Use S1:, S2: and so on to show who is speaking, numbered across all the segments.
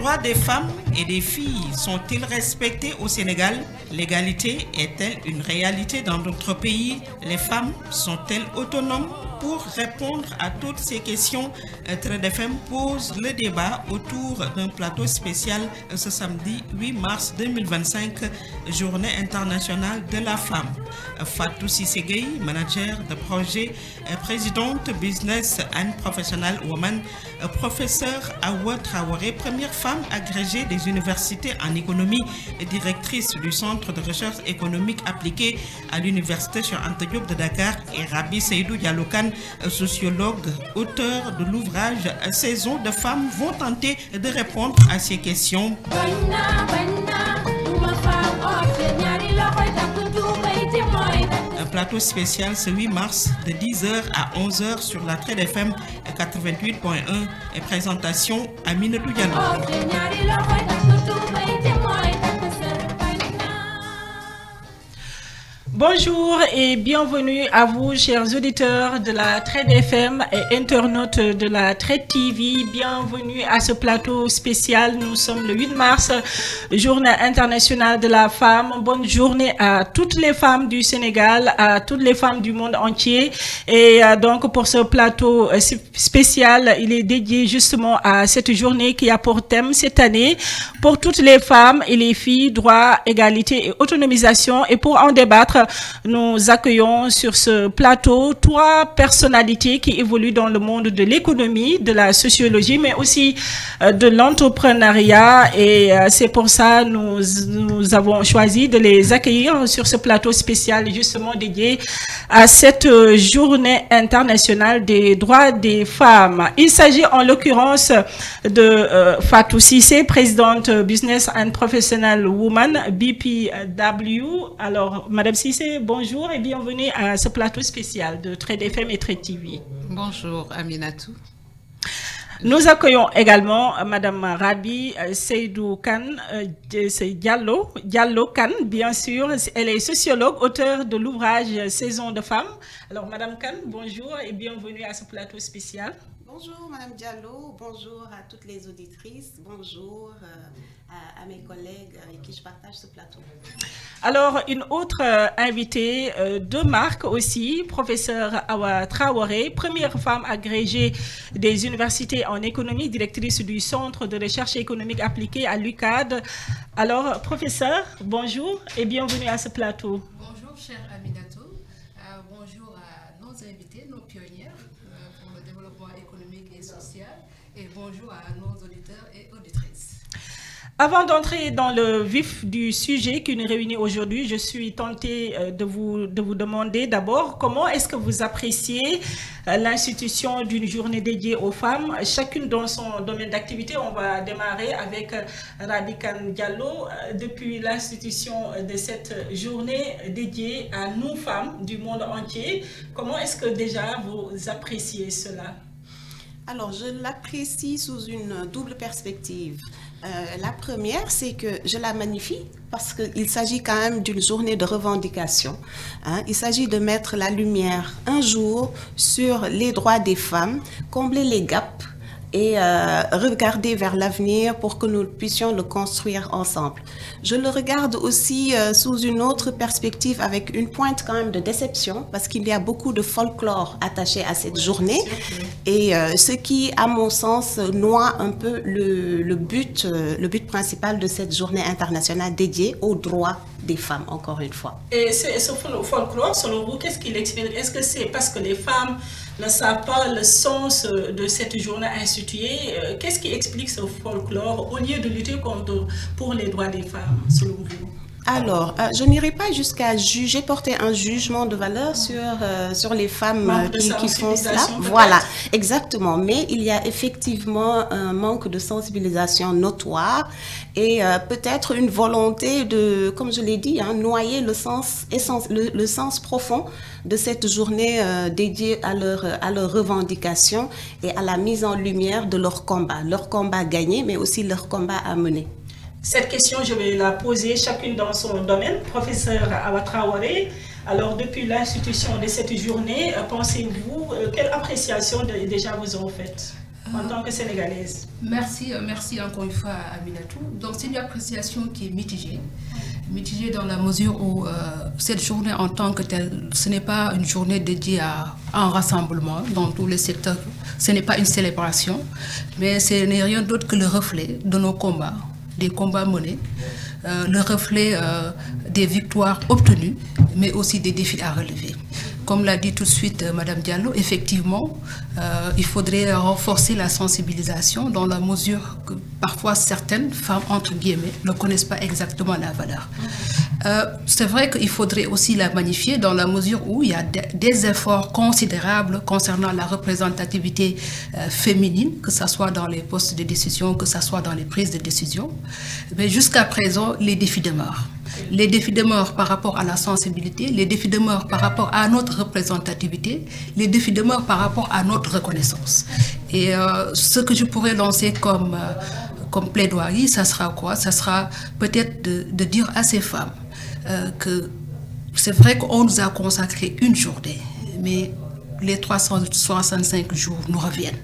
S1: droits des femmes et des filles sont-ils respectés au Sénégal? L'égalité est-elle une réalité dans notre pays? Les femmes sont-elles autonomes? Pour répondre à toutes ces questions, Trade FM pose le débat autour d'un plateau spécial ce samedi 8 mars 2025, Journée internationale de la femme. Fatou Sissegei, manager de projet, présidente Business and Professional Woman, professeur Awa Traoré, première femme agrégée des universités en économie et directrice du Centre de recherche économique appliquée à l'Université Cheikh Anta Diop de Dakar, et Rabi Seydou Diallo Kane, sociologue, auteur de l'ouvrage Saison de femmes, vont tenter de répondre à ces questions. Un plateau spécial ce 8 mars de 10h à 11h sur la Trade FM 88.1 et présentation Aminata Diallo.
S2: Bonjour et bienvenue à vous, chers auditeurs de la Trade FM et internautes de la Trade TV. Bienvenue à ce plateau spécial. Nous sommes le 8 mars, Journée internationale de la femme. Bonne journée à toutes les femmes du Sénégal, à toutes les femmes du monde entier. Et donc pour ce plateau spécial, il est dédié justement à cette journée qui a pour thème cette année pour toutes les femmes et les filles, droit, égalité et autonomisation. Et pour en débattre, nous accueillons sur ce plateau 3 personnalités qui évoluent dans le monde de l'économie, de la sociologie, mais aussi de l'entrepreneuriat. Et c'est pour ça que nous avons choisi de les accueillir sur ce plateau spécial justement dédié à cette journée internationale des droits des femmes. Il s'agit en l'occurrence de Fatou Cissé, présidente Business and Professional Woman, BPW. Alors, Madame Cissé, bonjour et bienvenue à ce plateau spécial de Trade FM et Trade TV.
S3: Bonjour Aminatou.
S2: Nous accueillons également Madame Rabi Seydou Kane, Diallo Kane, bien sûr. Elle est sociologue, auteure de l'ouvrage Saison de femmes. Alors Madame Kane, bonjour et bienvenue à ce plateau spécial.
S4: Bonjour Madame Diallo, bonjour à toutes les auditrices, bonjour à mes collègues avec qui je partage ce plateau.
S2: Alors, une autre invitée de marque aussi, professeure Awa Traoré, première femme agrégée des universités en économie, directrice du Centre de recherche économique appliquée à l'UCAD. Alors, professeur, bonjour et bienvenue à ce plateau.
S3: Bonjour, cher Aminatou. Bonjour à nos invités, nos pionnières pour le développement économique et social. Et bonjour à nos auditeurs et auditrices.
S2: Avant d'entrer dans le vif du sujet qui nous réunit aujourd'hui, je suis tentée de vous demander d'abord comment est-ce que vous appréciez l'institution d'une journée dédiée aux femmes, chacune dans son domaine d'activité. On va démarrer avec Rabi Kane Diallo. Depuis l'institution de cette journée dédiée à nous femmes du monde entier, comment est-ce que déjà vous appréciez cela?
S4: Alors, je l'apprécie sous une double perspective. La première, c'est que je la magnifie parce qu'il s'agit quand même d'une journée de revendication. Il s'agit de mettre la lumière un jour sur les droits des femmes, combler les gaps et regarder vers l'avenir pour que nous puissions le construire ensemble. Je le regarde aussi sous une autre perspective avec une pointe quand même de déception parce qu'il y a beaucoup de folklore attaché à cette journée et ce qui, à mon sens, noie un peu le but principal de cette journée internationale dédiée aux droits des femmes, encore une fois.
S2: Et ce folklore, selon vous, qu'est-ce qu'il explique? Est-ce que c'est parce que les femmes ne savent pas le sens de cette journée instituée? Qu'est-ce qui explique ce folklore au lieu de lutter pour les droits des femmes, selon vous?
S4: Alors, je n'irai pas jusqu'à juger, porter un jugement de valeur sur les femmes qui font cela. Voilà, exactement. Mais il y a effectivement un manque de sensibilisation notoire et peut-être une volonté de, comme je l'ai dit, noyer le sens profond de cette journée dédiée à leur revendication et à la mise en lumière de leur combat gagné, mais aussi leur combat à mener.
S2: Cette question, je vais la poser chacune dans son domaine. Professeur Awa Traoré, alors depuis l'institution de cette journée, pensez-vous, quelle appréciation déjà vous ont faite? en tant que Sénégalaise?
S3: Merci encore une fois Aminatou. Donc c'est une appréciation qui est mitigée. Mitigée dans la mesure où cette journée en tant que telle, ce n'est pas une journée dédiée à un rassemblement dans tous les secteurs. Ce n'est pas une célébration, mais ce n'est rien d'autre que le reflet de nos combats, des combats menés, le reflet des victoires obtenues, mais aussi des défis à relever. Comme l'a dit tout de suite Madame Diallo, effectivement, il faudrait renforcer la sensibilisation dans la mesure que parfois certaines femmes, entre guillemets, ne connaissent pas exactement la valeur. C'est vrai qu'il faudrait aussi la magnifier dans la mesure où il y a des efforts considérables concernant la représentativité féminine, que ce soit dans les postes de décision, que ce soit dans les prises de décision. Mais jusqu'à présent, les défis demeurent. Les défis demeurent par rapport à la sensibilité, les défis demeurent par rapport à notre représentativité, les défis demeurent par rapport à notre reconnaissance. Et ce que je pourrais lancer comme plaidoirie, ça sera quoi? Ça sera peut-être de dire à ces femmes que c'est vrai qu'on nous a consacré une journée, mais les 365 jours nous reviennent.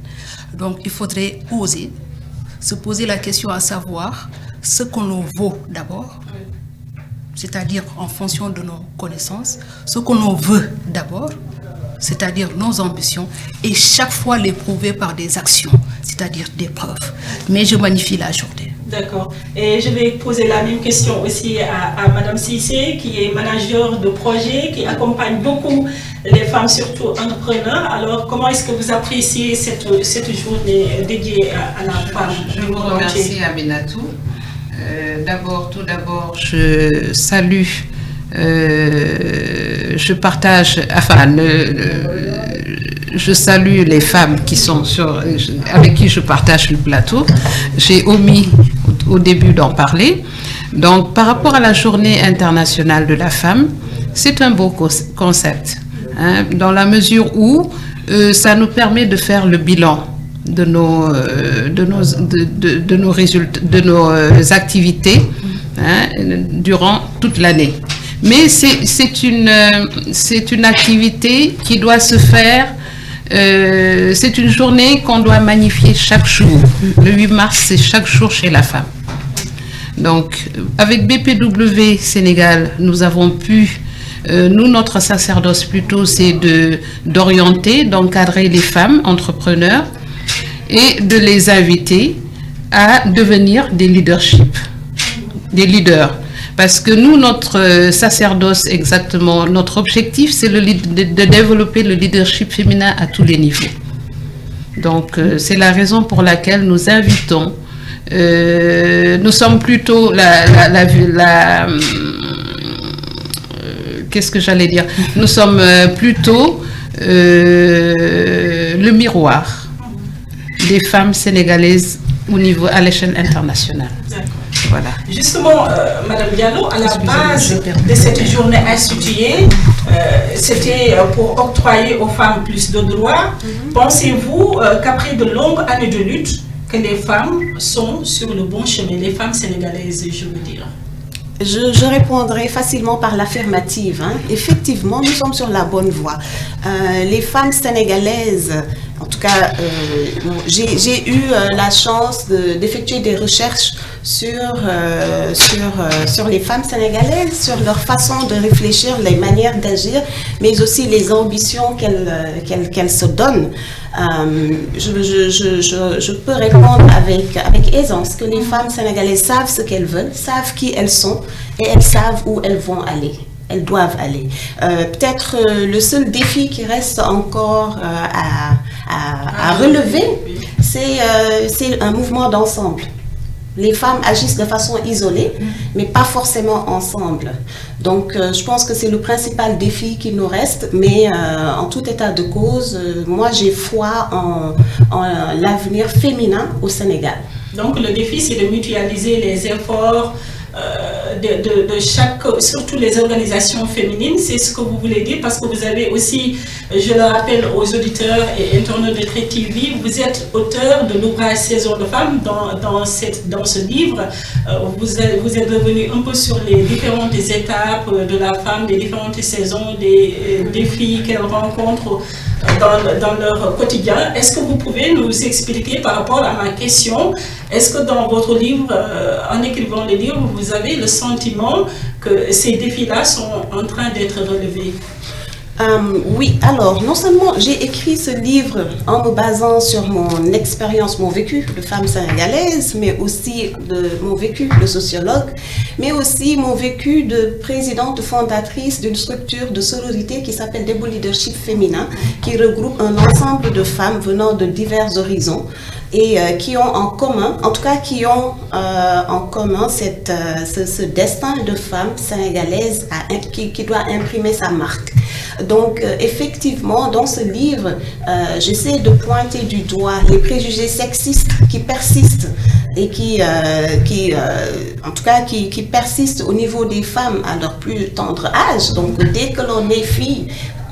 S3: Donc il faudrait oser se poser la question à savoir ce qu'on nous vaut d'abord, c'est-à-dire en fonction de nos connaissances, ce qu'on en veut d'abord, c'est-à-dire nos ambitions, et chaque fois les prouver par des actions, c'est-à-dire des preuves. Mais je magnifie la journée.
S2: D'accord. Et je vais poser la même question aussi à Madame Cissé, qui est manager de projet, qui accompagne beaucoup les femmes, surtout entrepreneurs. Alors, comment est-ce que vous appréciez cette journée dédiée à la femme?
S5: Je vous remercie, Aminatou. Tout d'abord, je salue, je partage, je salue les femmes qui sont avec qui je partage le plateau. J'ai omis au début d'en parler. Donc, par rapport à la Journée internationale de la femme, c'est un beau concept, hein, dans la mesure où ça nous permet de faire le bilan de nos résultats, de nos activités, hein, durant toute l'année. Mais c'est une activité qui doit se faire. C'est une journée qu'on doit magnifier chaque jour. Le 8 mars, c'est chaque jour chez la femme. Donc, avec BPW Sénégal, nous avons pu, notre sacerdoce plutôt, c'est d'orienter, d'encadrer les femmes entrepreneurs et de les inviter à devenir des leaders. Parce que nous, notre sacerdoce, exactement, notre objectif, c'est de développer le leadership féminin à tous les niveaux. Donc, c'est la raison pour laquelle nous invitons, nous sommes plutôt qu'est-ce que j'allais dire? Nous sommes plutôt le miroir des femmes sénégalaises à l'échelle internationale. Voilà.
S2: Justement, Madame Diallo, à la base de cette journée instituée, c'était pour octroyer aux femmes plus de droits. Pensez-vous qu'après de longues années de lutte, que les femmes sont sur le bon chemin, les femmes sénégalaises, je veux dire?
S4: Je répondrai facilement par l'affirmative, hein. Effectivement, nous sommes sur la bonne voie. Les femmes sénégalaises, en tout cas, j'ai eu la chance d'effectuer des recherches sur les femmes sénégalaises, sur leur façon de réfléchir, les manières d'agir, mais aussi les ambitions qu'elles se donnent. Je peux répondre avec aisance que les femmes sénégalaises savent ce qu'elles veulent, savent qui elles sont et elles savent où elles vont aller. Elles doivent aller. Peut-être le seul défi qui reste encore à relever, c'est un mouvement d'ensemble. Les femmes agissent de façon isolée, mais pas forcément ensemble. Donc, je pense que c'est le principal défi qui nous reste, mais en tout état de cause, moi, j'ai foi en l'avenir féminin au Sénégal.
S2: Donc, le défi, c'est de mutualiser les efforts de chaque, surtout les organisations féminines, c'est ce que vous voulez dire, parce que vous avez aussi, je le rappelle aux auditeurs et internautes de Trade TV, vous êtes auteur de l'ouvrage Saison de femmes. Dans ce livre, vous êtes revenu un peu sur les différentes étapes de la femme, des différentes saisons, des défis qu'elle rencontre dans leur quotidien. Est-ce que vous pouvez nous expliquer par rapport à ma question, est-ce que dans votre livre, en écrivant le livre, vous avez le sentiment que ces défis-là sont en train d'être relevés?
S4: Oui, alors, non seulement j'ai écrit ce livre en me basant sur mon expérience, mon vécu de femme sénégalaise, mais aussi mon vécu de sociologue, mais aussi mon vécu de présidente fondatrice d'une structure de sororité qui s'appelle Debout Leadership Féminin, qui regroupe un ensemble de femmes venant de divers horizons et qui ont en commun, en tout cas qui ont en commun ce destin de femme sénégalaise qui doit imprimer sa marque. Donc, effectivement, dans ce livre, j'essaie de pointer du doigt les préjugés sexistes qui persistent et qui persistent au niveau des femmes à leur plus tendre âge. Donc, dès que l'on est fille,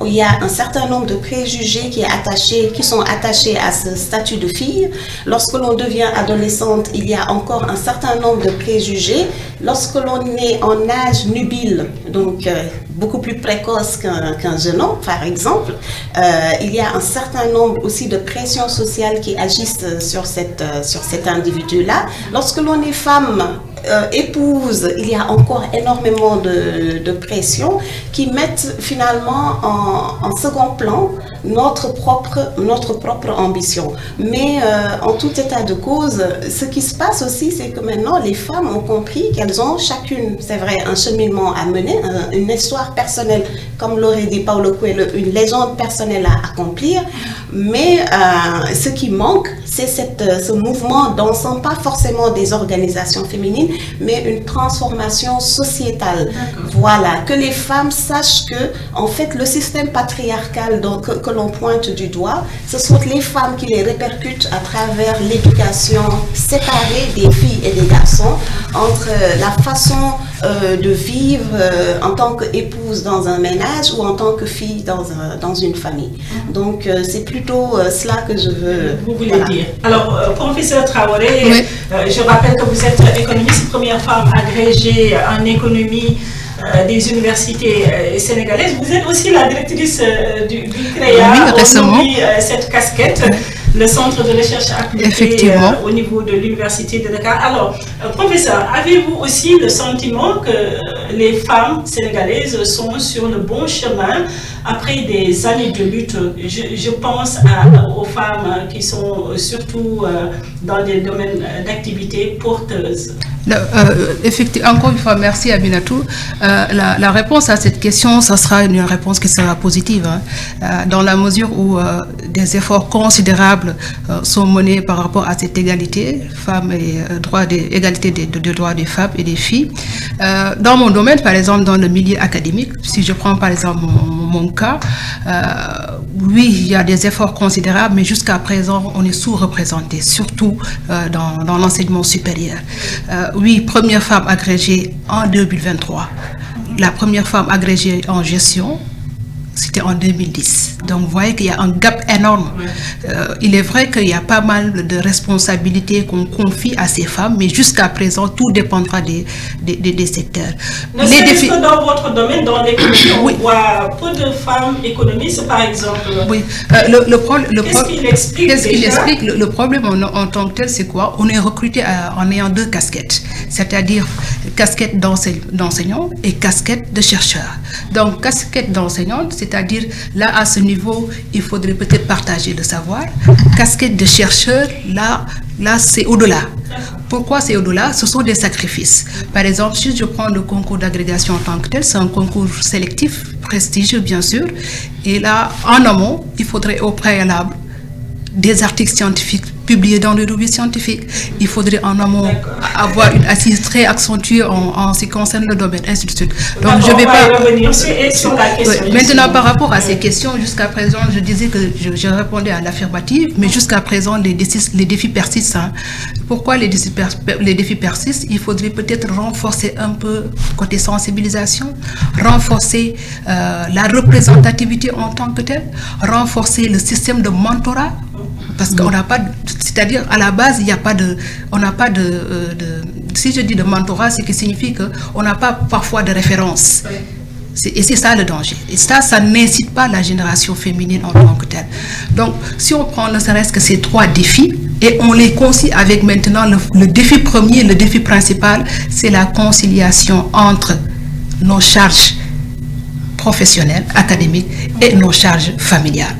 S4: il y a un certain nombre de préjugés qui sont attachés à ce statut de fille. Lorsque l'on devient adolescente, il y a encore un certain nombre de préjugés. Lorsque l'on est en âge nubile, donc beaucoup plus précoce qu'un jeune homme, par exemple, il y a un certain nombre aussi de pressions sociales qui agissent sur cet individu-là. Lorsque l'on est femme, épouse, il y a encore énormément de pressions qui mettent finalement en second plan notre propre ambition. Mais en tout état de cause, ce qui se passe aussi, c'est que maintenant les femmes ont compris qu'elles ont chacune, c'est vrai, un cheminement à mener, une histoire personnelle, comme l'aurait dit Paulo Coelho, une légende personnelle à accomplir. Mais ce qui manque, c'est ce mouvement d'ensemble, pas forcément des organisations féminines, mais une transformation sociétale. Voilà, que les femmes sachent que, en fait, le système patriarcal que l'on pointe du doigt, ce sont les femmes qui les répercutent à travers l'éducation séparée des filles et des garçons, entre la façon de vivre en tant qu'épouse dans un ménage ou en tant que fille dans une famille. Donc, c'est plutôt cela que je veux...
S2: Vous voulez dire. Alors, professeur Traoré, oui. Je rappelle que vous êtes économiste, première femme agrégée en économie des universités sénégalaises. Vous êtes aussi la directrice du CREA,
S5: récemment.
S2: Cette casquette. Oui. Le centre de recherche appliquée au niveau de l'université de Dakar. Alors, professeur, avez-vous aussi le sentiment que les femmes sénégalaises sont sur le bon chemin après des années de lutte? Je pense aux femmes qui sont surtout dans des domaines d'activité porteuses.
S5: Effectivement, encore une fois, merci Aminatou. La réponse à cette question, ça sera une réponse qui sera positive, dans la mesure où des efforts considérables sont menés par rapport à cette égalité, femmes et égalité de droits des femmes et des filles. Dans mon domaine, par exemple, dans le milieu académique, si je prends par exemple mon cas, oui, il y a des efforts considérables, mais jusqu'à présent, on est sous-représenté, surtout dans l'enseignement supérieur. Oui, première femme agrégée en 2023. La première femme agrégée en gestion, c'était en 2010. Donc, vous voyez qu'il y a un gap énorme. Il est vrai qu'il y a pas mal de responsabilités qu'on confie à ces femmes, mais jusqu'à présent, tout dépendra des secteurs.
S2: Les défis... que dans votre domaine, dans l'économie, oui. On voit peu de femmes économistes, par exemple.
S5: Oui.
S2: Qu'est-ce qu'il explique
S5: le problème en tant que tel, c'est quoi? On est recruté en ayant deux casquettes, c'est-à-dire casquette d'enseignant et casquette de chercheur. Donc, casquette d'enseignante, c'est-à-dire là, à ce niveau, il faudrait peut-être partager le savoir. Casquette de chercheur, là c'est au-delà. Pourquoi c'est au-delà? Ce sont des sacrifices. Par exemple, si je prends le concours d'agrégation en tant que tel, c'est un concours sélectif, prestigieux bien sûr. Et là, en amont, il faudrait au préalable des articles scientifiques
S3: publié dans les revues scientifiques. Il faudrait en amont avoir une assise très accentuée en ce qui concerne le domaine, ainsi de suite. Donc, je vais pas
S2: revenir sur la question.
S3: Maintenant, par rapport à ces questions, jusqu'à présent, je disais que je répondais à l'affirmative, mais jusqu'à présent, les défis persistent. Hein. Pourquoi les défis persistent? Il faudrait peut-être renforcer un peu côté sensibilisation, renforcer la représentativité en tant que telle, renforcer le système de mentorat, parce qu'on n'a pas, c'est-à-dire à la base, il n'y a pas de, on n'a pas si je dis de mentorat, c'est que signifie qu'on n'a pas parfois de référence. Et c'est ça le danger. Et ça n'incite pas la génération féminine en tant que telle. Donc, si on prend ne serait-ce que ces 3 défis, et on les concilie avec maintenant le défi premier, le défi principal, c'est la conciliation entre nos charges professionnelles, académiques, et nos charges familiales.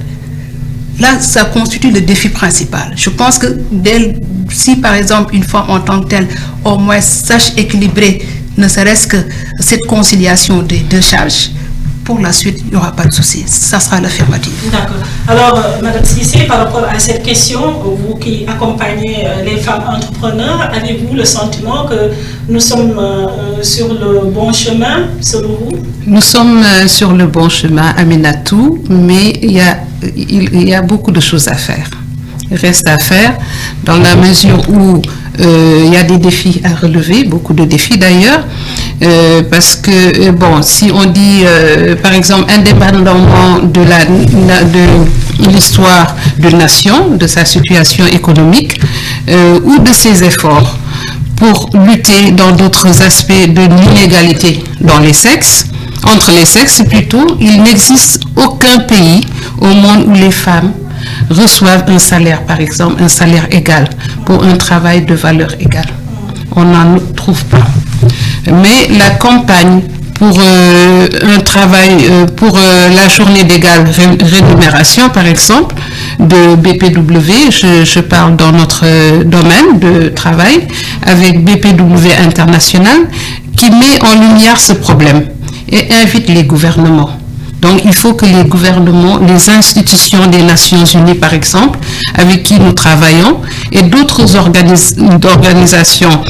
S3: Là, ça constitue le défi principal. Je pense que si par exemple une femme en tant que telle, au moins sache équilibrer ne serait-ce que cette conciliation des 2 charges, pour la suite, il n'y aura pas de souci. Ça sera l'affirmative.
S2: D'accord. Alors, Madame Cissé, par rapport à cette question, vous qui accompagnez les femmes entrepreneurs, avez-vous le sentiment que nous sommes sur le bon chemin, selon vous?
S5: Nous sommes sur le bon chemin, Aminatou, mais il y a beaucoup de choses à faire. Il reste à faire dans la mesure où il y a des défis à relever, beaucoup de défis d'ailleurs, parce que, bon, si on dit, par exemple, indépendamment de l'histoire de nation, de sa situation économique, ou de ses efforts pour lutter dans d'autres aspects de l'inégalité dans les sexes, entre les sexes plutôt, il n'existe aucun pays au monde où les femmes reçoivent un salaire, par exemple, un salaire égal pour un travail de valeur égale. On n'en trouve pas. Mais la campagne pour un travail, pour la journée d'égale rémunération, par exemple, de BPW, je parle dans notre domaine de travail, avec BPW International, qui met en lumière ce problème et invite les gouvernements. Donc, il faut que les gouvernements, les institutions des Nations Unies, par exemple, avec qui nous travaillons, et d'autres organisations,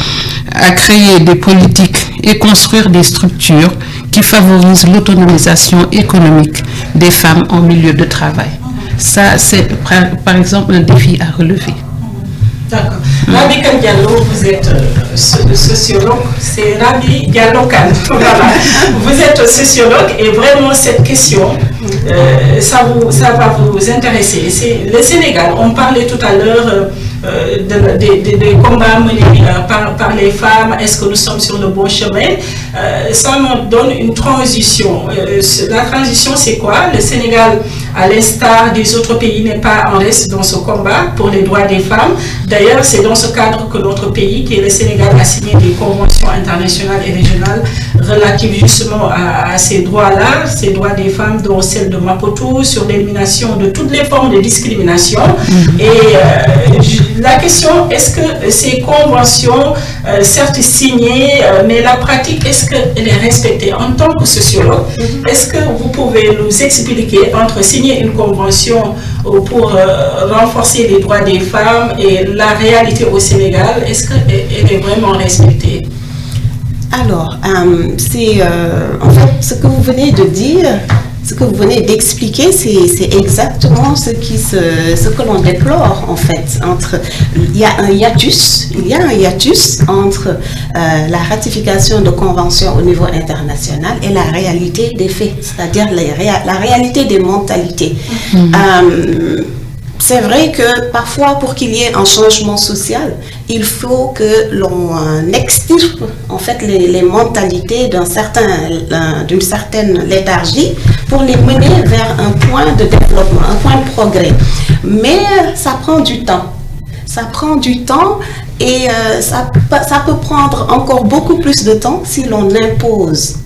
S5: à créer des politiques et construire des structures qui favorisent l'autonomisation économique des femmes en milieu de travail. Ça, c'est, par exemple, un défi à relever.
S2: D'accord. Rabi Diallo, vous êtes sociologue, c'est Rabi Diallo Kane. Voilà. Vous êtes sociologue et vraiment cette question, ça va vous intéresser. C'est le Sénégal, on parlait tout à l'heure des combats menés par les femmes, est-ce que nous sommes sur le bon chemin? Ça nous donne une transition. La transition, c'est quoi? Le Sénégal, à l'instar des autres pays, n'est pas en reste dans ce combat pour les droits des femmes. D'ailleurs, c'est dans ce cadre que notre pays, qui est le Sénégal, a signé des conventions internationales et régionales relatives justement à ces droits-là, ces droits des femmes, dont celle de Maputo, sur l'élimination de toutes les formes de discrimination. Et la question, est-ce que ces conventions, certes signées, mais la pratique, est-ce qu'elle est respectée? En tant que sociologue, est-ce que vous pouvez nous expliquer entre signer une convention pour renforcer les droits des femmes et la réalité au Sénégal, est-ce qu'elle est vraiment respectée?
S4: Alors, c'est en fait ce que vous venez de dire, ce que vous venez d'expliquer, c'est exactement ce que l'on déplore en fait. Il y a un hiatus entre la ratification de conventions au niveau international et la réalité des faits, c'est-à-dire la réalité des mentalités. C'est vrai que parfois, pour qu'il y ait un changement social, il faut que l'on extirpe en fait les mentalités d'une certaine léthargie pour les mener vers un point de développement, un point de progrès. Mais ça prend du temps. Ça prend du temps et ça peut prendre encore beaucoup plus de temps si l'on impose.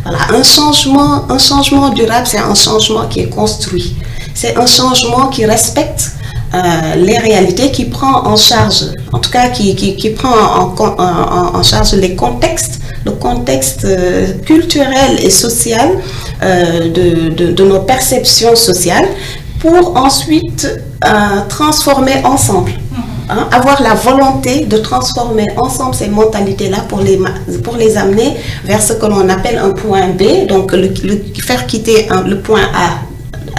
S4: Voilà, un changement durable, c'est un changement qui est construit. C'est un changement qui respecte les réalités, qui prend en charge, en tout cas qui prend en charge les contextes, le contexte culturel et social de nos perceptions sociales, pour ensuite transformer ensemble. avoir la volonté de transformer ensemble ces mentalités-là pour les amener vers ce que l'on appelle un point B, donc faire quitter le point A,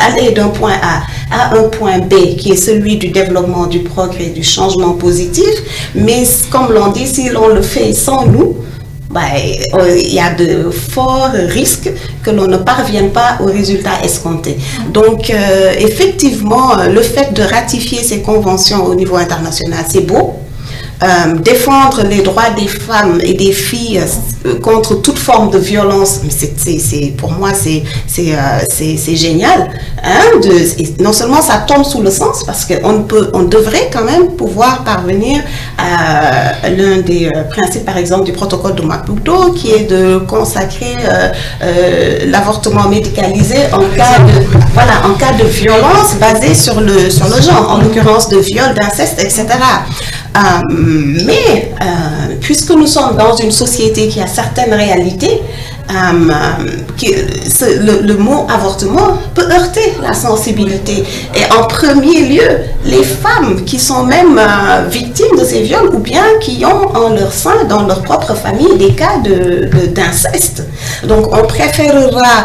S4: aller d'un point A à un point B qui est celui du développement, du progrès, du changement positif. Mais comme l'on dit, si l'on le fait sans nous, il y a de forts risques que l'on ne parvienne pas au résultat escompté. Donc, effectivement, le fait de ratifier ces conventions au niveau international, c'est beau. Défendre les droits des femmes et des filles contre toute forme de violence, pour moi c'est génial. Non seulement ça tombe sous le sens, parce qu'on devrait quand même pouvoir parvenir à l'un des principes, par exemple, du protocole de Maputo, qui est de consacrer l'avortement médicalisé en cas de violence basée sur le genre, en l'occurrence de viol, d'inceste, etc. Mais puisque nous sommes dans une société qui a certaines réalités, le mot avortement peut heurter la sensibilité. Et en premier lieu, les femmes qui sont même victimes de ces viols ou bien qui ont en leur sein, dans leur propre famille, des cas d'inceste. Donc on préférera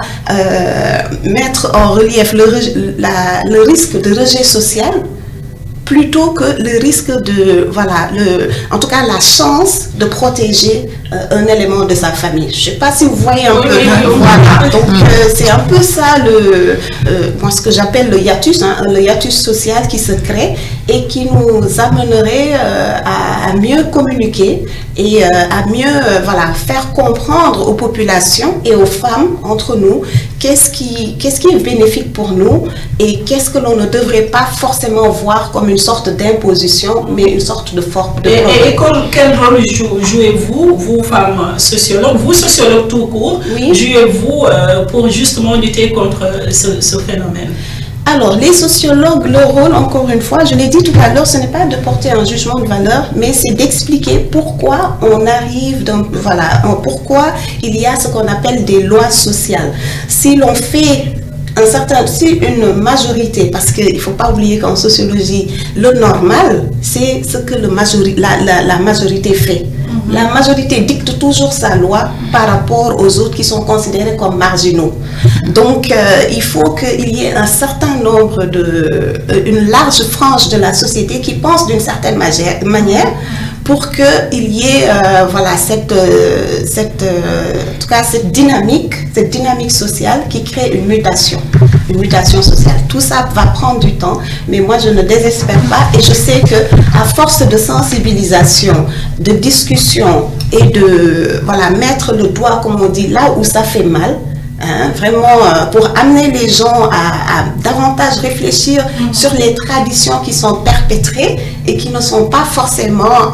S4: mettre en relief le risque de rejet social plutôt que le risque en tout cas la chance de protéger un élément de sa famille. Je ne sais pas si vous voyez un peu. Voilà. Donc c'est un peu ça moi, ce que j'appelle le hiatus social qui se crée et qui nous amènerait à mieux communiquer et à mieux faire comprendre aux populations et aux femmes entre nous qu'est-ce qui est bénéfique pour nous et qu'est-ce que l'on ne devrait pas forcément voir comme une sorte d'imposition, mais une sorte de forme de
S2: et quel rôle jouez-vous, vous femmes sociologues, vous sociologues tout court,
S4: oui.
S2: Jouez-vous pour justement lutter contre ce phénomène?
S4: Alors, les sociologues, leur rôle, encore une fois, je l'ai dit tout à l'heure, ce n'est pas de porter un jugement de valeur, mais c'est d'expliquer pourquoi on arrive pourquoi il y a ce qu'on appelle des lois sociales. Si l'on fait une majorité, parce qu'il ne faut pas oublier qu'en sociologie, le normal, c'est ce que la majorité fait. La majorité dicte toujours sa loi par rapport aux autres qui sont considérés comme marginaux. Donc, il faut qu'il y ait un certain nombre une large frange de la société qui pense d'une certaine manière pour qu'il y ait cette dynamique sociale qui crée une mutation sociale. Tout ça va prendre du temps, mais moi je ne désespère pas et je sais que à force de sensibilisation, de discussion et de mettre le doigt, comme on dit, là où ça fait mal, vraiment pour amener les gens à davantage réfléchir sur les traditions qui sont perpétrées et qui ne sont pas forcément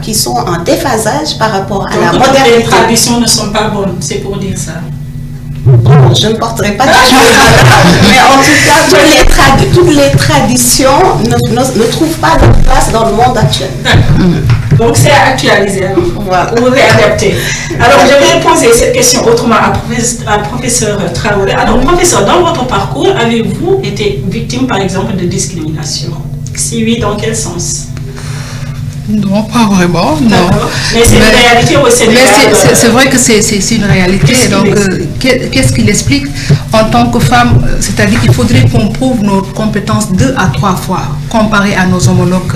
S4: qui sont en déphasage par rapport à la modernité.
S2: Les traditions ne sont pas bonnes, c'est pour dire ça.
S4: Bon, je ne porterai pas de mais en tout cas, toutes les traditions ne trouvent pas de place dans le monde actuel.
S2: Donc c'est à actualiser,
S4: voilà.
S2: Ou réadapter. Alors je vais poser cette question autrement à professeur Traoré. Alors professeur, dans votre parcours, avez-vous été victime par exemple de discrimination? Si oui, dans quel sens?
S5: Non, pas vraiment, non.
S2: Mais c'est une réalité au Sénégal.
S5: Mais c'est vrai que c'est une réalité. Donc, qu'est-ce qu'il explique en tant que femme? C'est-à-dire qu'il faudrait qu'on prouve nos compétences 2 à 3 fois comparé à nos homologues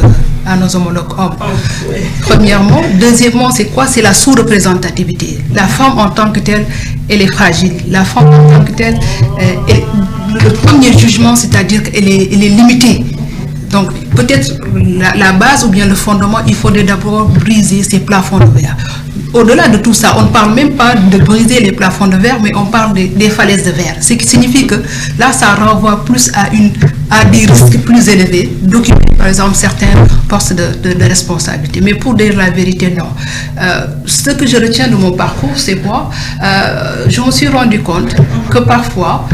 S5: hommes.
S2: Oui.
S5: Premièrement. Deuxièmement, c'est quoi? C'est la sous-représentativité. La femme en tant que telle, elle est fragile. La femme en tant que telle, le premier jugement, c'est-à-dire qu'elle est limitée. Donc, peut-être la base ou bien le fondement, il faudrait d'abord briser ces plafonds de verre. Au-delà de tout ça, on ne parle même pas de briser les plafonds de verre, mais on parle des falaises de verre. Ce qui signifie que là, ça renvoie plus à des risques plus élevés d'occuper, par exemple, certains postes de responsabilité. Mais pour dire la vérité, non. Ce que je retiens de mon parcours, c'est quoi? Je me suis rendu compte que parfois,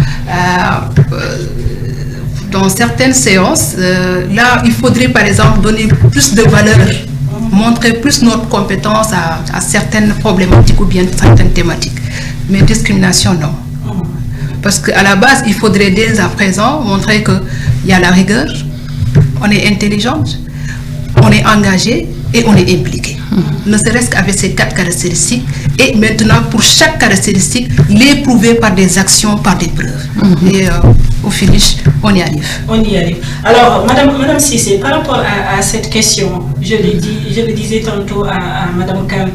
S5: dans certaines séances, là, il faudrait par exemple donner plus de valeur, montrer plus notre compétence à certaines problématiques ou bien certaines thématiques. Mais discrimination, non. Parce qu'à la base, il faudrait dès à présent montrer qu'il y a la rigueur, on est intelligente,
S6: on est engagé et on est impliqué. Ne serait-ce qu'avec ces 4 caractéristiques. Et maintenant, pour chaque caractéristique, les prouver par des actions, par des preuves. Et au finish, on y arrive.
S2: On y arrive. Alors, Madame Cissé, par rapport à cette question, je le disais tantôt à Madame Kam,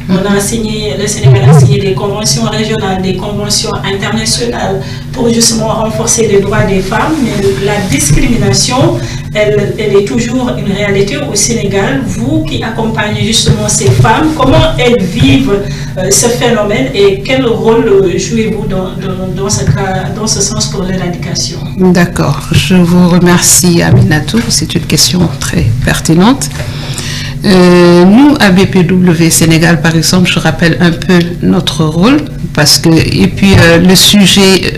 S2: le Sénégal a signé des conventions régionales, des conventions internationales pour justement renforcer les droits des femmes, mais la discrimination, elle est toujours une réalité au Sénégal. Vous qui accompagnez justement ces femmes, comment elles vivent ce phénomène et quel rôle jouez-vous dans ce sens pour l'éradication?
S5: D'accord, je vous remercie Aminatou, c'est une question très pertinente. Nous, à BPW Sénégal, par exemple, je rappelle un peu notre rôle, parce que, et puis le sujet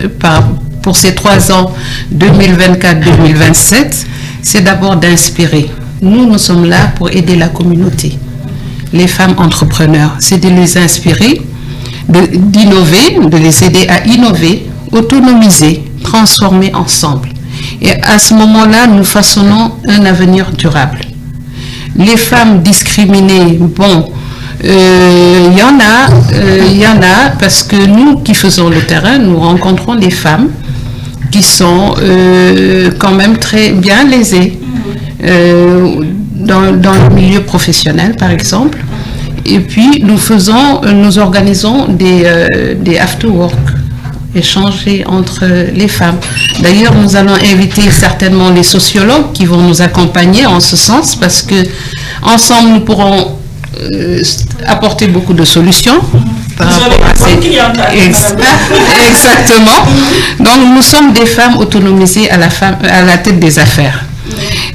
S5: pour ces 3 ans, 2024-2027, c'est d'abord d'inspirer. Nous sommes là pour aider la communauté, les femmes entrepreneurs. C'est de les inspirer, d'innover, de les aider à innover, autonomiser, transformer ensemble. Et à ce moment-là, nous façonnons un avenir durable. Les femmes discriminées, bon, il y en a, parce que nous qui faisons le terrain, nous rencontrons des femmes qui sont quand même très bien lésées dans le milieu professionnel, par exemple. Et puis, nous organisons des after-work, échanger entre les femmes. D'ailleurs, nous allons inviter certainement les sociologues qui vont nous accompagner en ce sens, parce que ensemble nous pourrons apporter beaucoup de solutions par rapport à ces... Exactement. Donc nous sommes des femmes autonomisées à la tête des affaires.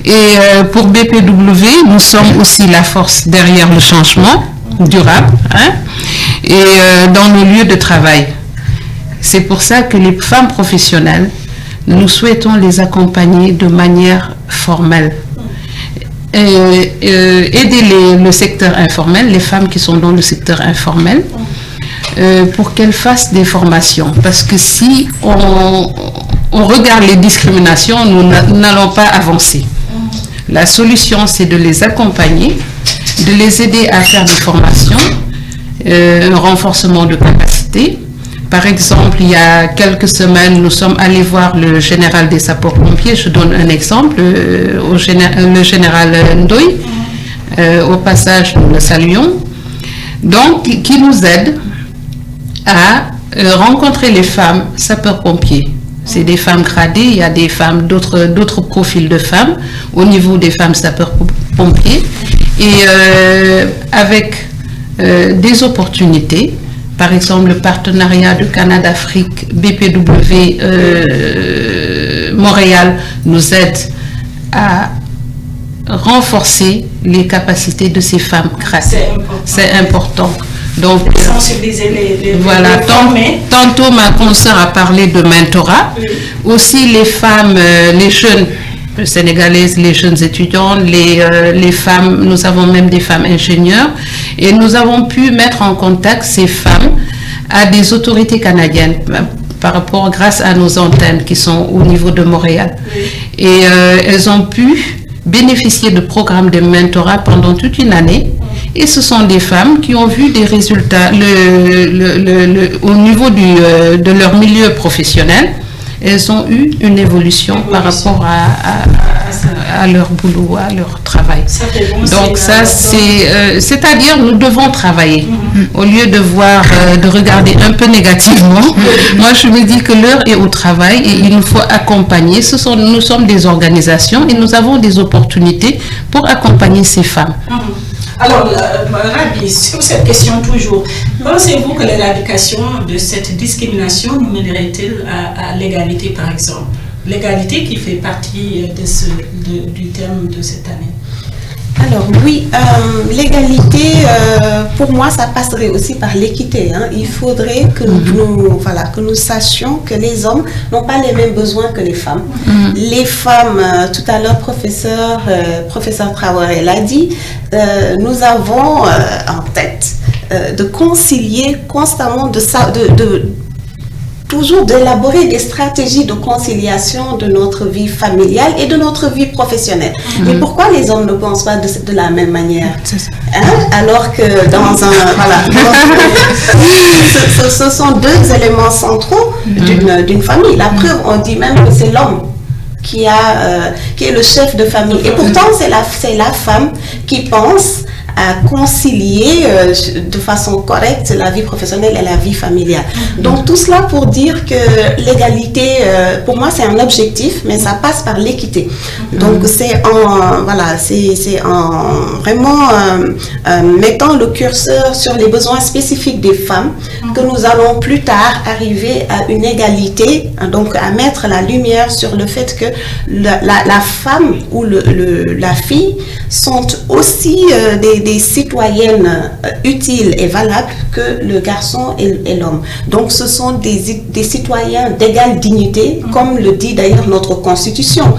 S5: Et pour BPW, nous sommes aussi la force derrière le changement durable, et dans nos lieux de travail. C'est pour ça que les femmes professionnelles, nous souhaitons les accompagner de manière formelle. Aider le secteur informel, les femmes qui sont dans le secteur informel, pour qu'elles fassent des formations. Parce que si on regarde les discriminations, nous n'allons pas avancer. La solution, c'est de les accompagner, de les aider à faire des formations, un renforcement de capacité. Par exemple, il y a quelques semaines, nous sommes allés voir le général des sapeurs-pompiers. Je donne un exemple, le général Ndoye. Au passage, nous le saluons. Donc, qui nous aide à rencontrer les femmes sapeurs-pompiers. C'est des femmes gradées, il y a des femmes, d'autres profils de femmes au niveau des femmes sapeurs-pompiers. Et avec des opportunités. Par exemple, le partenariat de Canada-Afrique, BPW Montréal nous aide à renforcer les capacités de ces femmes gradées. C'est important. Donc, voilà. Tantôt, ma consoeur a parlé de mentorat. Oui. Aussi, les femmes, les jeunes sénégalaises, les jeunes étudiants, les femmes, nous avons même des femmes ingénieurs, et nous avons pu mettre en contact ces femmes à des autorités canadiennes grâce à nos antennes qui sont au niveau de Montréal. Oui. Et elles ont pu bénéficier de programmes de mentorat pendant toute une année. Et ce sont des femmes qui ont vu des résultats au niveau de leur milieu professionnel. Elles ont eu une évolution par rapport à leur boulot, à leur travail. Donc ça, c'est-à-dire nous devons travailler. Au lieu de regarder un peu négativement, moi je me dis que l'heure est au travail et il nous faut accompagner. Nous sommes des organisations et nous avons des opportunités pour accompagner ces femmes.
S2: Alors, Rabi, sur cette question toujours, pensez-vous que l'éradication de cette discrimination nous mènerait-elle à l'égalité, par exemple? L'égalité qui fait partie du thème de cette année.
S4: Alors oui, l'égalité, pour moi, ça passerait aussi par l'équité. Il faudrait que nous sachions que les hommes n'ont pas les mêmes besoins que les femmes. Les femmes, tout à l'heure, professeur Traoré l'a dit, nous avons en tête de concilier constamment toujours d'élaborer des stratégies de conciliation de notre vie familiale et de notre vie professionnelle. Mais pourquoi les hommes ne pensent pas de la même manière, alors que dans un... Voilà, ce sont deux éléments centraux d'une famille. La preuve, on dit même que c'est l'homme qui est le chef de famille. Et pourtant, c'est la femme qui pense à concilier de façon correcte la vie professionnelle et la vie familiale. Donc tout cela pour dire que l'égalité, pour moi, c'est un objectif, mais ça passe par l'équité. Donc c'est en vraiment mettant le curseur sur les besoins spécifiques des femmes que nous allons plus tard arriver à une égalité, donc à mettre la lumière sur le fait que la femme ou la fille sont aussi des citoyennes utiles et valables que le garçon et l'homme. Donc ce sont des citoyens d'égale dignité, comme le dit d'ailleurs notre Constitution.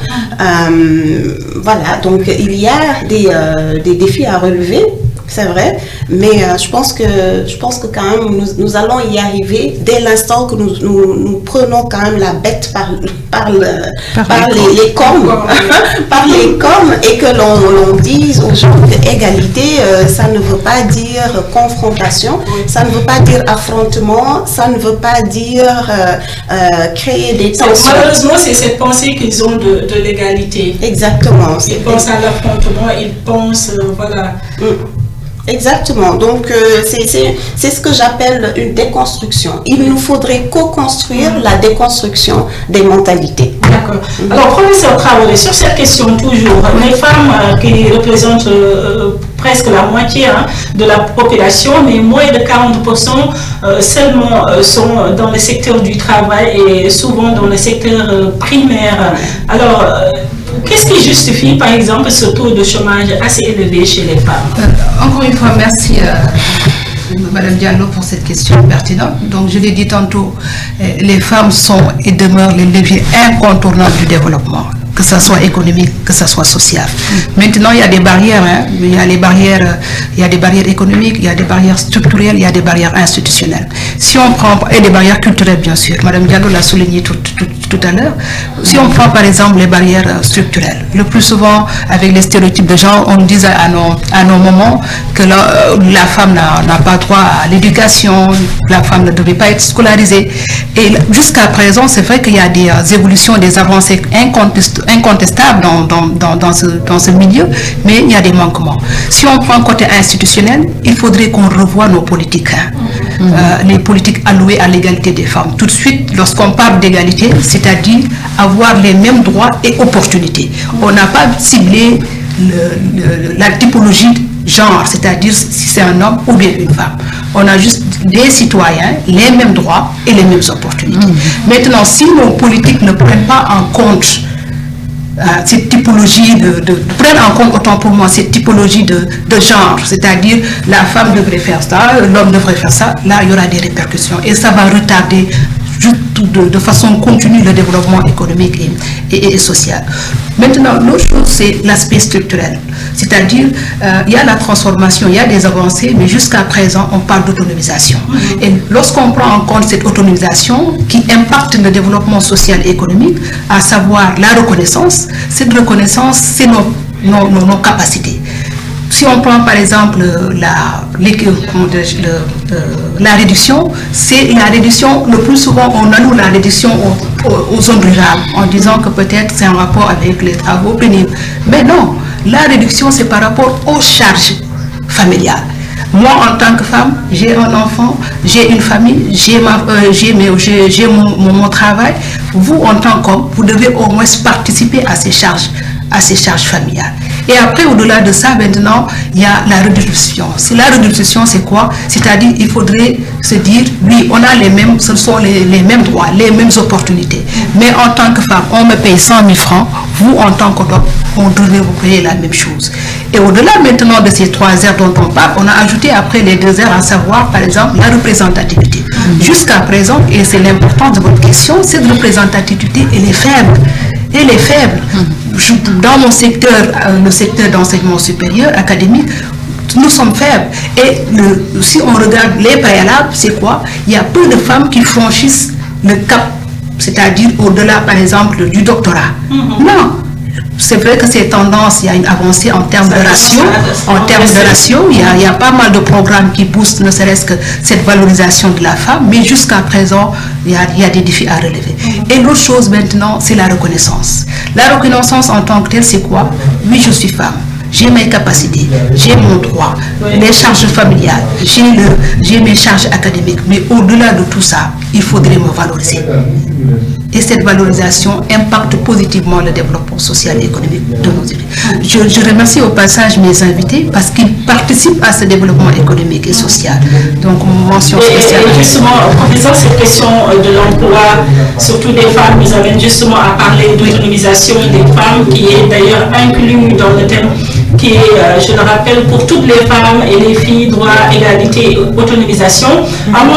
S4: Voilà, donc il y a des défis à relever, c'est vrai, mais je pense que quand même nous allons y arriver dès l'instant que nous prenons quand même la bête par les cornes, par les cornes, et que l'on dise aux gens que égalité, ça ne veut pas dire confrontation, ça ne veut pas dire affrontement, ça ne veut pas dire créer des tensions.
S2: Malheureusement, c'est cette pensée qu'ils ont de l'égalité.
S4: Exactement.
S2: Ils pensent à l'affrontement, ils pensent, voilà.
S4: Exactement. Donc, c'est ce que j'appelle une déconstruction. Il nous faudrait co-construire la déconstruction des mentalités.
S2: D'accord. Alors, professeur Traoré, sur cette question toujours, les femmes qui représentent presque la moitié de la population, mais moins de 40% seulement sont dans le secteur du travail et souvent dans le secteur primaire. Alors, qu'est-ce qui justifie, par exemple, ce taux de chômage assez élevé chez les femmes?
S6: Encore une fois, merci Madame Diallo pour cette question pertinente. Donc, je l'ai dit tantôt, les femmes sont et demeurent les leviers incontournables du développement, que ce soit économique, que ce soit social. Maintenant, il y a des barrières, il y a des barrières économiques, il y a des barrières structurelles, il y a des barrières institutionnelles. Si on prend, et des barrières culturelles, bien sûr, Madame Diallo l'a souligné tout à l'heure. Si on prend par exemple les barrières structurelles, le plus souvent avec les stéréotypes de genre, on disait à nos moments que la femme n'a pas droit à l'éducation, la femme ne devait pas être scolarisée. Et jusqu'à présent, c'est vrai qu'il y a des évolutions, des avancées incontestables dans ce milieu, mais il y a des manquements. Si on prend côté institutionnel, il faudrait qu'on revoie nos politiques, les politiques allouées à l'égalité des femmes. Tout de suite, lorsqu'on parle d'égalité, c'est-à-dire avoir les mêmes droits et opportunités. On n'a pas ciblé la typologie genre, c'est-à-dire si c'est un homme ou bien une femme. On a juste des citoyens, les mêmes droits et les mêmes opportunités. Maintenant, si nos politiques ne prennent pas en compte cette typologie prennent en compte, autant pour moi, cette typologie de genre, c'est-à-dire la femme devrait faire ça, l'homme devrait faire ça, là il y aura des répercussions et ça va retarder de façon continue le développement économique et social. Maintenant, l'autre chose, c'est l'aspect structurel. C'est-à-dire, il y a la transformation, il y a des avancées, mais jusqu'à présent, on parle d'autonomisation. Et lorsqu'on prend en compte cette autonomisation qui impacte le développement social et économique, à savoir la reconnaissance, cette reconnaissance, c'est nos capacités. Si on prend par exemple la réduction, c'est la réduction, le plus souvent on alloue la réduction aux zones rurales en disant que peut-être c'est en rapport avec les travaux pénibles. Mais non, la réduction c'est par rapport aux charges familiales. Moi en tant que femme, j'ai un enfant, j'ai une famille, j'ai mon travail. Vous en tant qu'homme, vous devez au moins participer à ces charges familiales. Et après, au-delà de ça, maintenant, il y a la redistribution. La redistribution, c'est quoi? C'est-à-dire, il faudrait se dire, oui, on a ce sont les mêmes droits, les mêmes opportunités. Mais en tant que femme, on me paye 100 000 francs. Vous, en tant qu'homme, on devrait vous payer la même chose. Et au-delà maintenant de ces 3 heures dont on parle, on a ajouté après les 2 heures, à savoir, par exemple, la représentativité. Jusqu'à présent, et c'est l'importance de votre question, cette représentativité, elle est faible. Elle est faible. Dans mon secteur, le secteur d'enseignement supérieur, académique, nous sommes faibles. Et si on regarde les préalables, c'est quoi? Il y a peu de femmes qui franchissent le cap, c'est-à-dire au-delà, par exemple, du doctorat. Non. C'est vrai que ces tendances, il y a une avancée en termes de ratio. En termes de ratio, il y a pas mal de programmes qui boostent ne serait-ce que cette valorisation de la femme, mais jusqu'à présent, il y a des défis à relever. Et l'autre chose maintenant, c'est la reconnaissance. La reconnaissance en tant que telle, c'est quoi? Oui, je suis femme. J'ai mes capacités, j'ai mon droit, les charges familiales, j'ai mes charges académiques, mais au-delà de tout ça, il faudrait me valoriser. Et cette valorisation impacte positivement le développement social et économique de nos îles. Je remercie au passage mes invités parce qu'ils participent à ce développement économique et social. Donc, mention spéciale.
S2: Et justement, en disant cette question de l'emploi, surtout des femmes, nous amène justement à parler d'autonomisation des femmes, qui est d'ailleurs inclus dans le thème qui est, je le rappelle, pour toutes les femmes et les filles, droit, égalité et autonomisation. Avant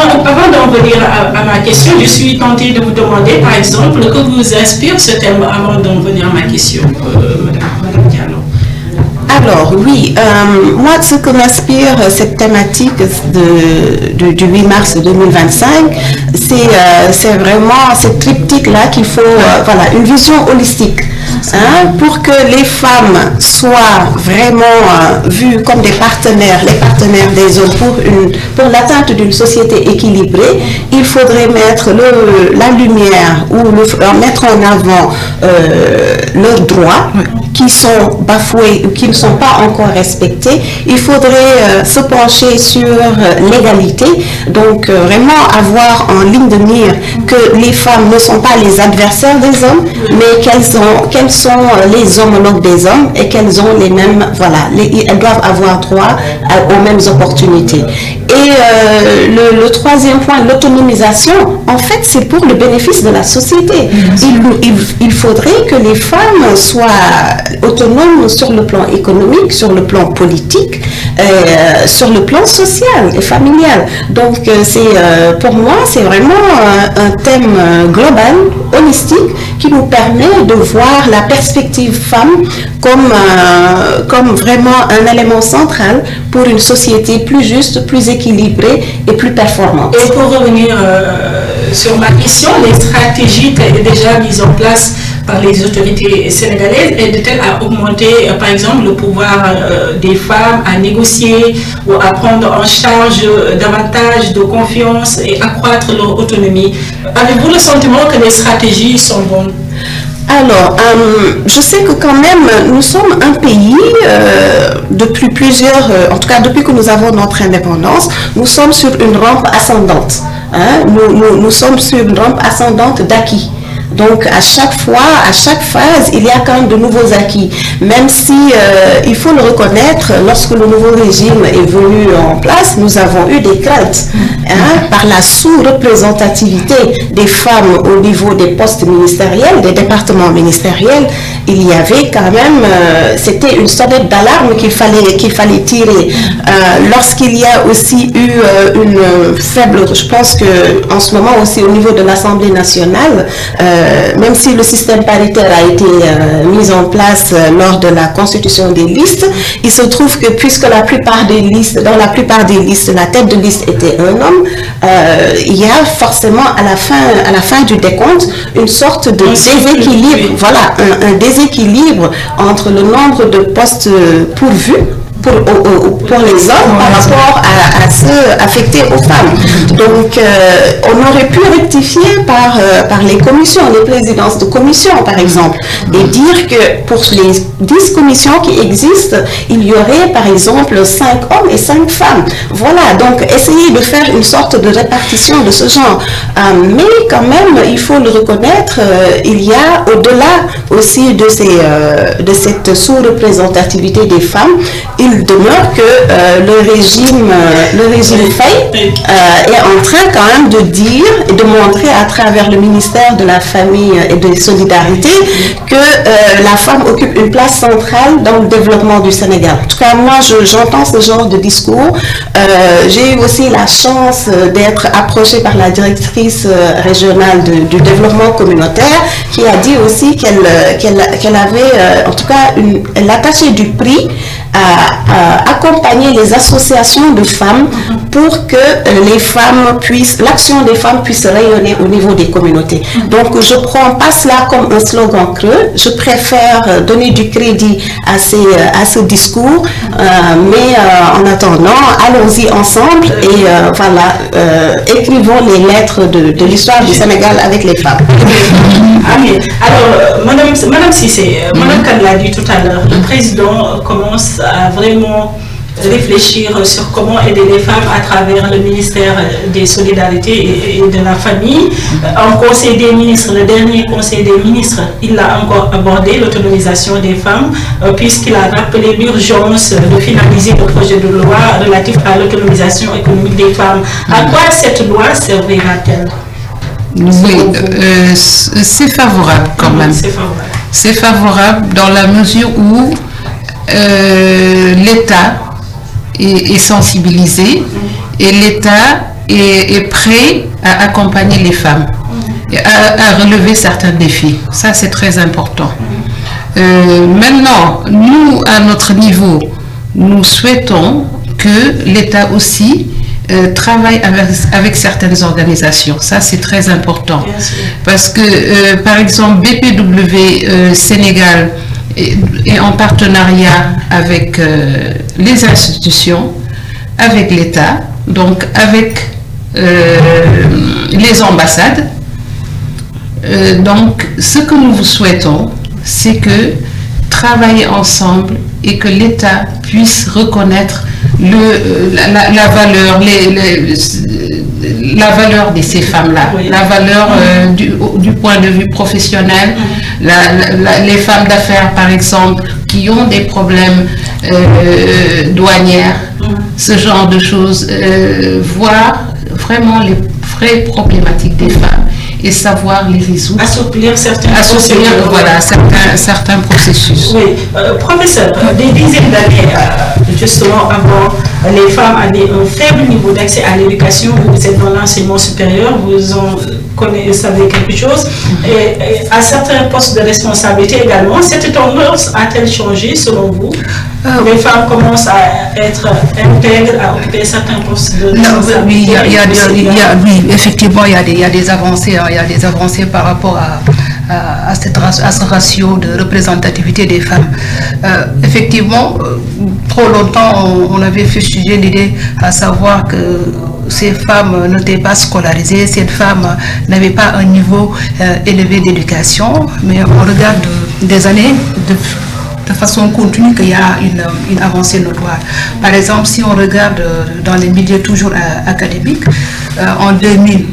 S2: d'en venir à ma question, je suis tentée de vous demander, par exemple, que vous inspire ce thème avant d'en venir à ma question, Madame Diallo.
S4: Alors oui, moi ce que m'inspire cette thématique du 8 mars 2025, c'est vraiment cette triptyque-là qu'il faut, voilà, une vision holistique. Pour que les femmes soient vraiment vues comme des partenaires, les partenaires des hommes pour l'atteinte d'une société équilibrée, il faudrait mettre la lumière ou mettre en avant leurs droits qui sont bafoués ou qui ne sont pas encore respectés. Il faudrait se pencher sur l'égalité, donc vraiment avoir en ligne de mire que les femmes ne sont pas les adversaires des hommes, mais qu'elles sont les homologues des hommes et qu'elles ont les mêmes, voilà, elles doivent avoir droit aux mêmes opportunités. Et le troisième point, l'autonomisation, en fait, c'est pour le bénéfice de la société. Il faudrait que les femmes soient autonomes sur le plan économique, sur le plan politique, sur le plan social et familial. Donc, pour moi, c'est vraiment un thème global, holistique, qui nous permet de voir la perspective femme comme vraiment un élément central pour une société plus juste, plus équilibrée et plus performante.
S2: Et pour revenir sur ma question, les stratégies déjà mises en place par les autorités sénégalaises aident-elles à augmenter, par exemple, le pouvoir des femmes à négocier ou à prendre en charge davantage de confiance et accroître leur autonomie? Avez-vous le sentiment que les stratégies sont bonnes?
S4: Alors, je sais que quand même, nous sommes un pays, depuis en tout cas depuis que nous avons notre indépendance, nous sommes sur une rampe ascendante. Nous sommes sur une rampe ascendante d'acquis. Donc à chaque fois, à chaque phase, il y a quand même de nouveaux acquis. Même si il faut le reconnaître, lorsque le nouveau régime est venu en place, nous avons eu des craintes par la sous-représentativité des femmes au niveau des postes ministériels, des départements ministériels. Il y avait quand même, c'était une sonnette d'alarme qu'il fallait tirer. Lorsqu'il y a aussi eu une faible, je pense que en ce moment aussi au niveau de l'Assemblée nationale, même si le système paritaire a été mis en place lors de la constitution des listes, il se trouve que puisque dans la plupart des listes, la tête de liste était un homme, il y a forcément à la fin du décompte une sorte de déséquilibre, voilà, un déséquilibre entre le nombre de postes pourvus pour les hommes par rapport à ceux affectés aux femmes. Donc, on aurait pu rectifier par les commissions, les présidences de commissions, par exemple, et dire que pour les 10 commissions qui existent, il y aurait, par exemple, 5 hommes et 5 femmes. Voilà, donc essayer de faire une sorte de répartition de ce genre. Mais quand même, il faut le reconnaître, il y a au-delà aussi de cette sous-représentativité des femmes, il demeure que le régime Faye est en train quand même de dire et de montrer à travers le ministère de la Famille et de la Solidarité que la femme occupe une place centrale dans le développement du Sénégal. En tout cas, moi, j'entends ce genre de discours. J'ai eu aussi la chance d'être approchée par la directrice régionale du développement communautaire qui a dit aussi qu'elle avait, en tout cas, elle attachait du prix à accompagner les associations de femmes pour que l'action des femmes puisse rayonner au niveau des communautés. Donc je prends pas cela comme un slogan creux, je préfère donner du crédit à ce discours, mais en attendant, allons-y ensemble et écrivons les lettres de l'histoire du Sénégal avec les femmes.
S2: Amen. Alors, Madame Cissé, Madame Kane l'a dit tout à l'heure, le président commence à vraiment réfléchir sur comment aider les femmes à travers le ministère des Solidarités et de la Famille. En Conseil des ministres, le dernier Conseil des ministres, il a encore abordé l'autonomisation des femmes, puisqu'il a rappelé l'urgence de finaliser le projet de loi relatif à l'autonomisation économique des femmes. À quoi cette loi servira-t-elle?
S5: Oui, c'est favorable quand même. C'est favorable dans la mesure où l'État est sensibilisé et l'État est prêt à accompagner les femmes, à relever certains défis. Ça, c'est très important. Maintenant, nous, à notre niveau, nous souhaitons que l'État aussi travaille avec certaines organisations. Ça, c'est très important. Parce que, par exemple, BPW Sénégal est en partenariat avec les institutions, avec l'État, donc avec les ambassades. Donc, ce que nous vous souhaitons, c'est que travailler ensemble et que l'État puisse reconnaître la valeur de ces femmes-là, la valeur du point de vue professionnel, les femmes d'affaires par exemple qui ont des problèmes douanières, ce genre de choses, voir vraiment les vraies problématiques des femmes et savoir les résoudre.
S2: Assouplir certains
S5: processus.
S2: Oui, professeur, des dizaines d'années, justement avant, les femmes avaient un faible niveau d'accès à l'éducation. Vous êtes dans l'enseignement supérieur, vous en savez quelque chose. Et à certains postes de responsabilité également, cette tendance a-t-elle changé selon vous? Les femmes commencent à être intègres, à occuper certains postes de responsabilité.
S6: Oui, effectivement, il y a des avancées. Il y a des avancées par rapport à ce ratio de représentativité des femmes. Effectivement, trop longtemps, on avait fustigé l'idée à savoir que ces femmes n'étaient pas scolarisées, ces femmes n'avaient pas un niveau élevé d'éducation, mais on regarde des années de façon continue qu'il y a une avancée notoire. Par exemple, si on regarde dans les milieux toujours académiques, en 2000,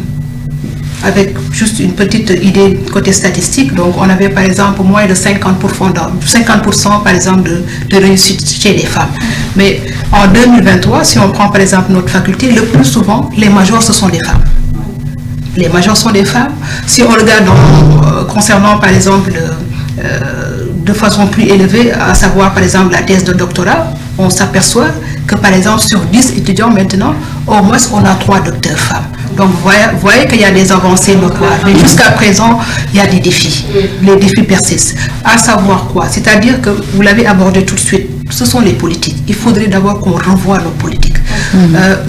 S6: avec juste une petite idée côté statistique, donc on avait par exemple moins de 50% par exemple de réussite chez les femmes. Mais en 2023, si on prend par exemple notre faculté, le plus souvent, les majors, ce sont des femmes. Les majors sont des femmes. Si on regarde concernant par exemple de façon plus élevée, à savoir par exemple la thèse de doctorat, on s'aperçoit que par exemple sur 10 étudiants maintenant, au moins on a 3 docteurs femmes. Donc vous voyez qu'il y a des avancées notoires, mais jusqu'à présent, il y a des défis. Les défis persistent. À savoir quoi? C'est-à-dire que vous l'avez abordé tout de suite, ce sont les politiques. Il faudrait d'abord qu'on revoie nos politiques.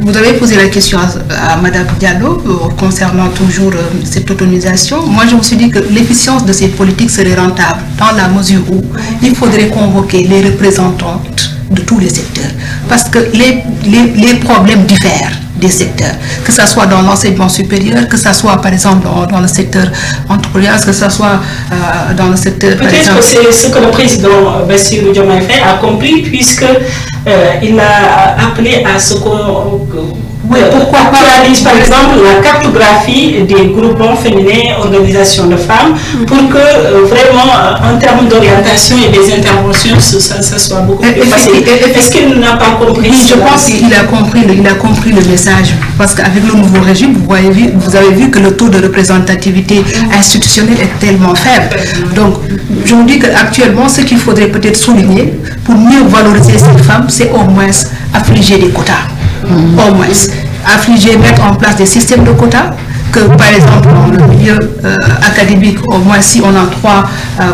S6: Vous avez posé la question à Mme Diallo concernant toujours cette autonomisation. Moi, je me suis dit que l'efficience de ces politiques serait rentable dans la mesure où il faudrait convoquer les représentantes de tous les secteurs. Parce que les problèmes diffèrent des secteurs, que ce soit dans l'enseignement supérieur, que ce soit par exemple dans le secteur entrepreneurial, que ce soit dans le secteur...
S2: Peut-être que c'est ce que le président Bassirou Diomaye Faye a compris, puisque il a appelé à ce qu'on... pourquoi pas par exemple la cartographie des groupements féminins, organisations de femmes, pour que vraiment en termes d'orientation et des interventions, ça soit beaucoup plus facile. Est-ce qu'il n'a pas compris?
S6: Oui, je pense qu'il a compris le message, parce qu'avec le nouveau régime, vous avez vu que le taux de représentativité institutionnelle est tellement faible. Donc, je vous dis qu'actuellement, ce qu'il faudrait peut-être souligner pour mieux valoriser ces femmes, c'est au moins affliger des quotas. Au moins mettre en place des systèmes de quotas, que par exemple dans le milieu académique, au moins si on a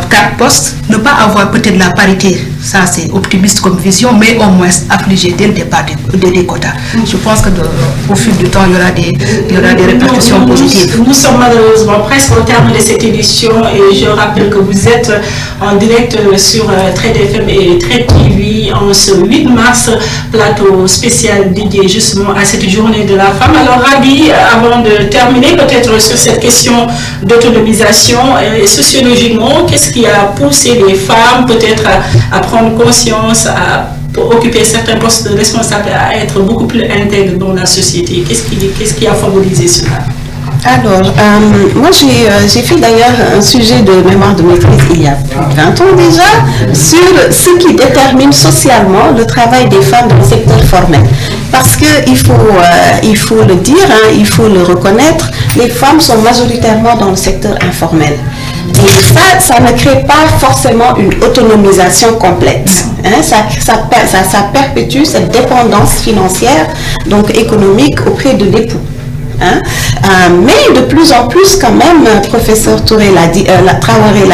S6: 4 postes, ne pas avoir peut-être la parité ça c'est optimiste comme vision, mais au moins affligé dès le départ des quotas. Je pense qu'au fil du temps, il y aura des répercussions positives.
S2: Nous sommes malheureusement presque au terme de cette édition et je rappelle que vous êtes en direct sur Trade FM et Trade TV en ce 8 mars, plateau spécial dédié justement à cette journée de la femme. Alors Rabi, avant de terminer peut-être sur cette question d'autonomisation, sociologiquement, qu'est-ce qui a poussé les femmes peut-être à prendre conscience, à occuper certains postes de responsable, à être beaucoup plus intègres dans la société? Qu'est-ce qui a favorisé cela?
S4: Alors, moi j'ai fait d'ailleurs un sujet de mémoire de maîtrise il y a plus de 20 ans déjà sur ce qui détermine socialement le travail des femmes dans le secteur formel. Parce qu'il faut le dire, il faut le reconnaître, les femmes sont majoritairement dans le secteur informel. Et ça ne crée pas forcément une autonomisation complète. Ça perpétue cette dépendance financière, donc économique, auprès de l'époux. Mais de plus en plus quand même, professeur Traoré l'a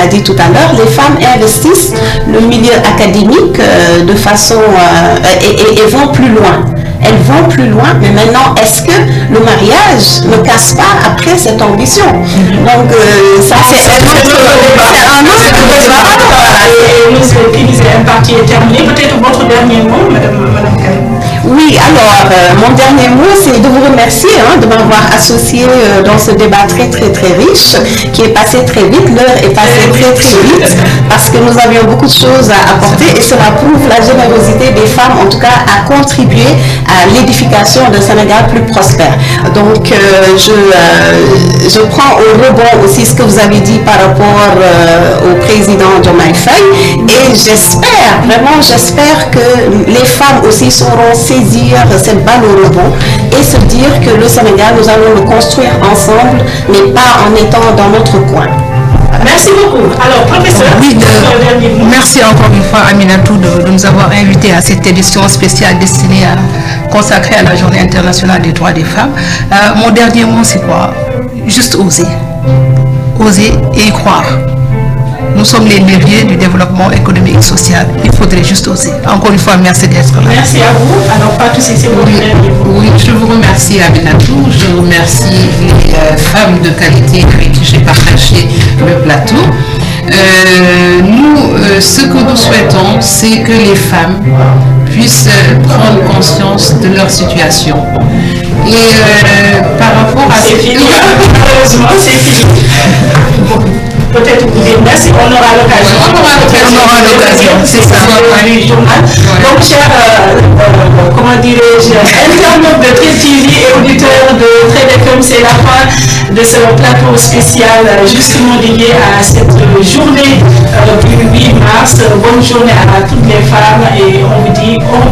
S4: dit tout à l'heure, les femmes investissent le milieu académique de façon et vont plus loin. Elles vont plus loin, mais maintenant, est-ce que le mariage ne casse pas après cette ambition? Donc, ça c'est un autre débat.
S2: Et nous partie est terminée. Peut-être votre dernier mot, Madame Karim.
S4: Oui, alors, mon dernier mot, c'est de vous remercier de m'avoir associé dans ce débat très, très, très riche, qui est passé très vite. L'heure est passée très, très vite, parce que nous avions beaucoup de choses à apporter, et cela prouve la générosité des femmes, en tout cas, à contribuer à l'édification d'un Sénégal plus prospère. Donc, je prends au rebond aussi ce que vous avez dit par rapport au président Diomaye Faye, et j'espère que les femmes aussi sauront saisir cette balle au rebond et se dire que le Sénégal, nous allons le construire ensemble, mais pas en étant dans notre coin.
S2: Merci beaucoup. Alors, professeur,
S6: merci encore une fois, Aminatou, de nous avoir invités à cette édition spéciale destinée consacrée à la Journée internationale des droits des femmes. Mon dernier mot, c'est quoi? Juste oser. Oser et y croire. Nous sommes les leviers du développement économique et social. Il faudrait juste oser. Encore une fois, merci d'être là.
S2: Merci à vous. Alors, Fatou, c'est votre dernier mot.
S5: Oui, je vous remercie, Aminatou. Je remercie les femmes de qualité avec qui j'ai partagé le plateau. Ce que nous souhaitons, c'est que les femmes puissent prendre conscience de leur situation. Et par rapport à...
S2: C'est fini, malheureusement, c'est fini. Peut-être vous dites merci, on aura l'occasion. C'est ça. Donc, chers, internautes de Trade TV et auditeurs de Trade FM, c'est la fin de ce plateau spécial justement dédié à cette journée du 8 mars. Bonne journée à toutes les femmes et on vous dit au revoir.